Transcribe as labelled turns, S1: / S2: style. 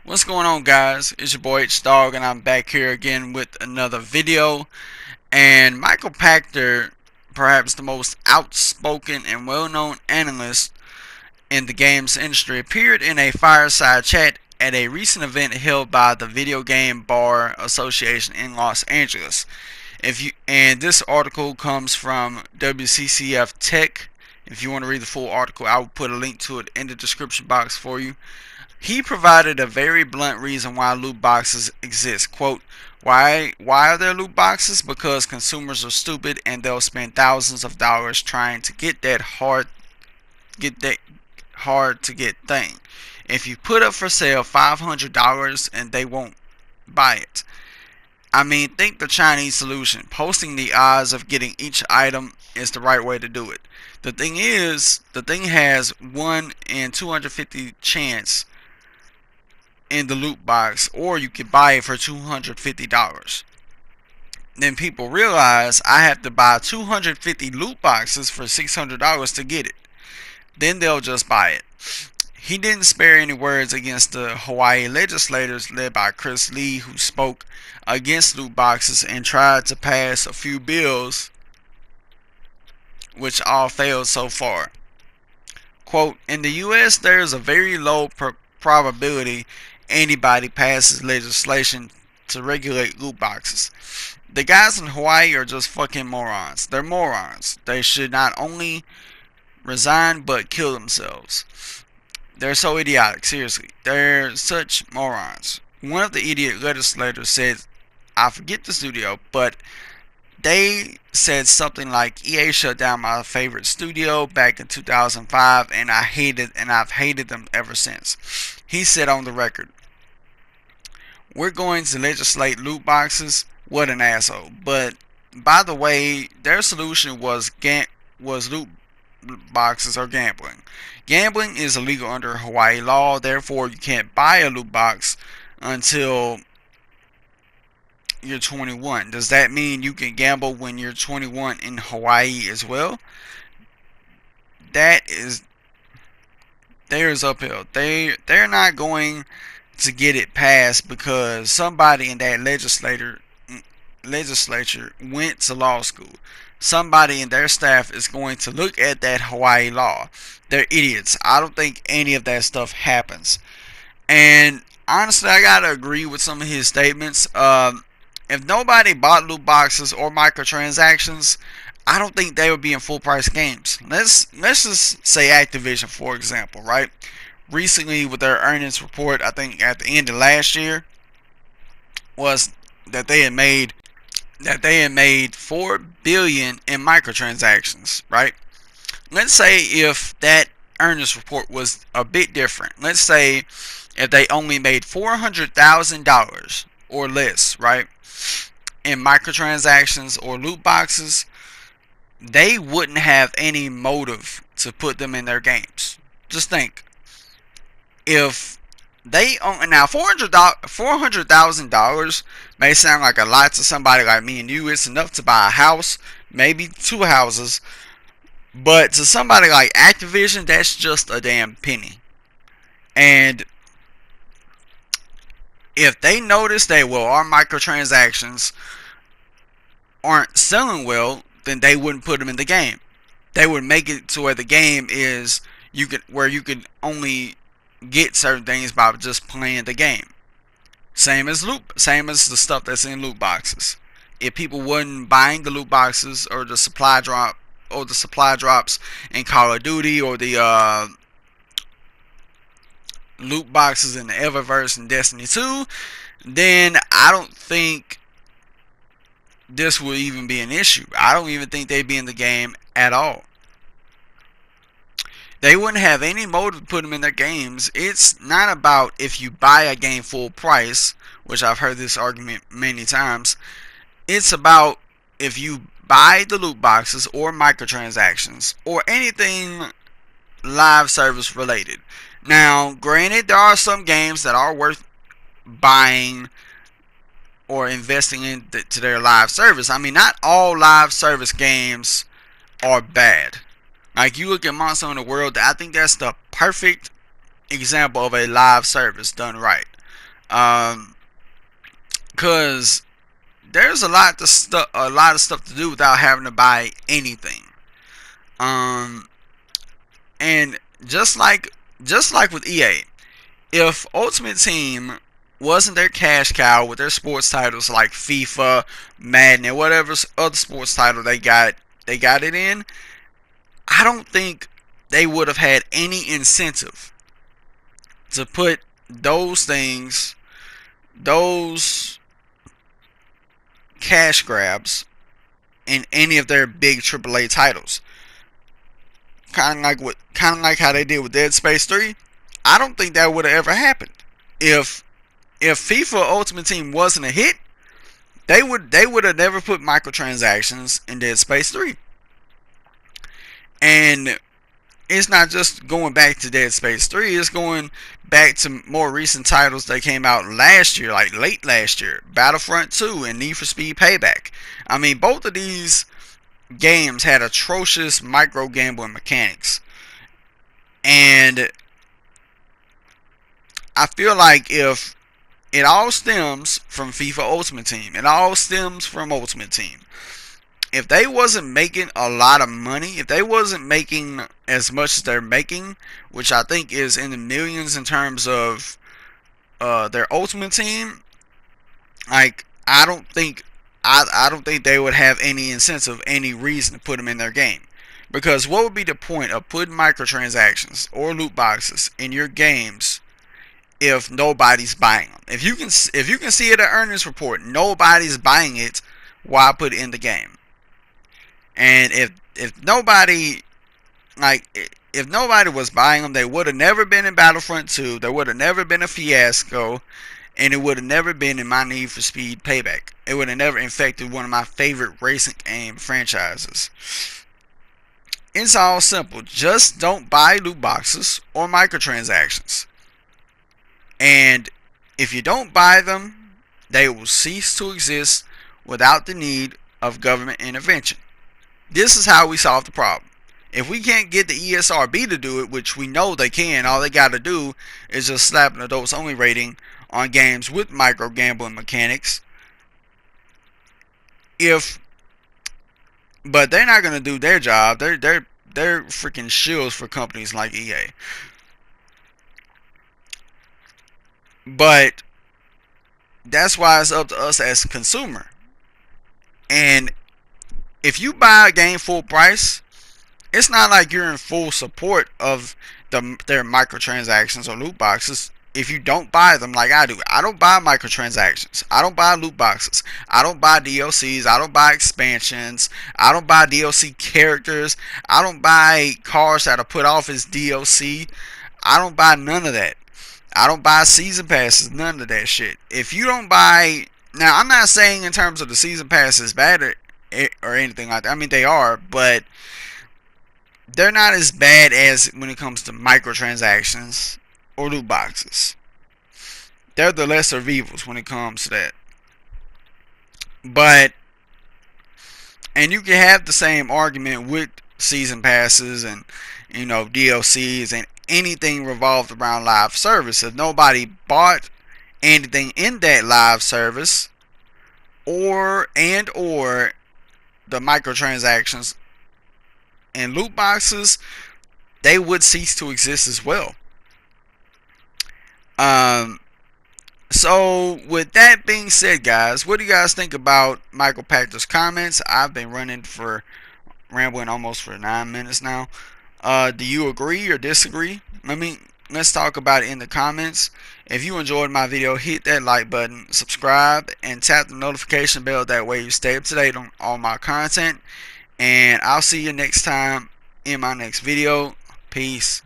S1: What's going on, guys? It's your boy H Dog, and I'm back here again with another video. And Michael Pachter, perhaps the most outspoken and well-known analyst in the games industry, appeared in a fireside chat at a recent event held by the Video Game Bar Association in Los Angeles. And this article comes from WCCF Tech. If you want to read the full article, I will put a link to it in the description box for you. He provided a very blunt reason why loot boxes exist. Quote, why are there loot boxes? Because consumers are stupid and they'll spend thousands of dollars trying to get that hard to get thing. If you put up for sale $500 and they won't buy it. I mean, think the Chinese solution. Posting the odds of getting each item is the right way to do it. The thing is, the thing has 1 in 250 chance in the loot box, or you can buy it for $250. Then people realize I have to buy 250 loot boxes for $600 to get it. Then they'll just buy it. He didn't spare any words against the Hawaii legislators led by Chris Lee, who spoke against loot boxes and tried to pass a few bills, which all failed so far. Quote, in the US there is a very low probability anybody passes legislation to regulate loot boxes. The guys in Hawaii are just fucking morons. They're morons. They should not only resign but kill themselves. They're so idiotic, seriously. They're such morons. One of the idiot legislators said, I forget the studio, but they said something like EA shut down my favorite studio back in 2005 and I've hated them ever since. He said on the record, we're going to legislate loot boxes. What an asshole. But by the way, their solution was loot boxes or gambling. Gambling is illegal under Hawaii law, therefore you can't buy a loot box until you're 21. Does that mean you can gamble when you're 21 in Hawaii as well? There's uphill. They're not going to get it passed because somebody in that legislature went to law school. Somebody in their staff is going to look at that Hawaii law. They're idiots. I don't think any of that stuff happens. And honestly, I gotta agree with some of his statements. If nobody bought loot boxes or microtransactions, I don't think they would be in full price games. Let's just say Activision, for example, right? Recently, with their earnings report, I think at the end of last year, was that they had made $4 billion in microtransactions, right? Let's say if that earnings report was a bit different. Let's say if they only made $400,000 or less, right, in microtransactions or loot boxes, they wouldn't have any motive to put them in their games. Just think, if they own now $400,000 may sound like a lot to somebody like me and you. It's enough to buy a house, maybe 2 houses, but to somebody like Activision, that's just a damn penny. And if they notice that, well, our microtransactions aren't selling well, then they wouldn't put them in the game. They would make it to where the game is you could only get certain things by just playing the game. Same as the stuff that's in loot boxes. If people wasn't buying the loot boxes or the supply drops in Call of Duty, or the loot boxes in the Eververse and Destiny 2, then I don't think this will even be an issue. I don't even think they'd be in the game at all. They wouldn't have any motive to put them in their games. It's not about if you buy a game full price, which I've heard this argument many times. It's about if you buy the loot boxes or microtransactions or anything live service related. Now, granted, there are some games that are worth buying or investing into their live service. I mean, not all live service games are bad. Like, you look at Monster Hunter World, I think that's the perfect example of a live service done right. Because there's a lot of stuff to do without having to buy anything. Um, and just like with EA, if Ultimate Team wasn't their cash cow with their sports titles like FIFA, Madden, and whatever other sports title they got it in, I don't think they would have had any incentive to put those things, those cash grabs, in any of their big AAA titles. Kind of like how they did with Dead Space 3. I don't think that would have ever happened if FIFA Ultimate Team wasn't a hit. They would have never put microtransactions in Dead Space 3. And it's not just going back to Dead Space 3, it's going back to more recent titles that came out last year, like late last year. Battlefront 2 and Need for Speed Payback. I mean, both of these games had atrocious micro gambling mechanics. And I feel like if it all stems from FIFA Ultimate Team, it all stems from Ultimate Team. If they wasn't making a lot of money, if they wasn't making as much as they're making, which I think is in the millions in terms of their Ultimate Team, like I don't think they would have any incentive, any reason to put them in their game. Because what would be the point of putting microtransactions or loot boxes in your games if nobody's buying them? If you can see it at earnings report, nobody's buying it, why put it in the game? And if nobody was buying them, they would have never been in Battlefront 2. There would have never been a fiasco, and it would have never been in my Need for Speed Payback. It would have never infected one of my favorite racing game franchises. It's all simple. Just don't buy loot boxes or microtransactions. And if you don't buy them, they will cease to exist without the need of government intervention. This is how we solve the problem. If we can't get the ESRB to do it, which we know they can, all they got to do is just slap an adults only rating on games with micro gambling mechanics. But they're not gonna do their job. They're freaking shills for companies like EA. But that's why it's up to us as a consumer. And if you buy a game full price, it's not like you're in full support of their microtransactions or loot boxes. If you don't buy them like I do, I don't buy microtransactions. I don't buy loot boxes. I don't buy DLCs. I don't buy expansions. I don't buy DLC characters. I don't buy cars that are put off as DLC. I don't buy none of that. I don't buy season passes. None of that shit. If you don't buy... Now, I'm not saying in terms of the season pass is bad or anything like that. I mean, they are, but they're not as bad as when it comes to microtransactions or loot boxes. They're the lesser of evils when it comes to that. And you can have the same argument with season passes and, DLCs and anything revolved around live service. If nobody bought anything in that live service or the microtransactions and loot boxes, they would cease to exist as well. So with that being said, guys, what do you guys think about Michael Pachter's comments? I've been rambling almost for 9 minutes now. Do you agree or disagree? Let's talk about it in the comments. If you enjoyed my video, hit that like button, subscribe, and tap the notification bell. That way you stay up to date on all my content. And I'll see you next time in my next video. Peace.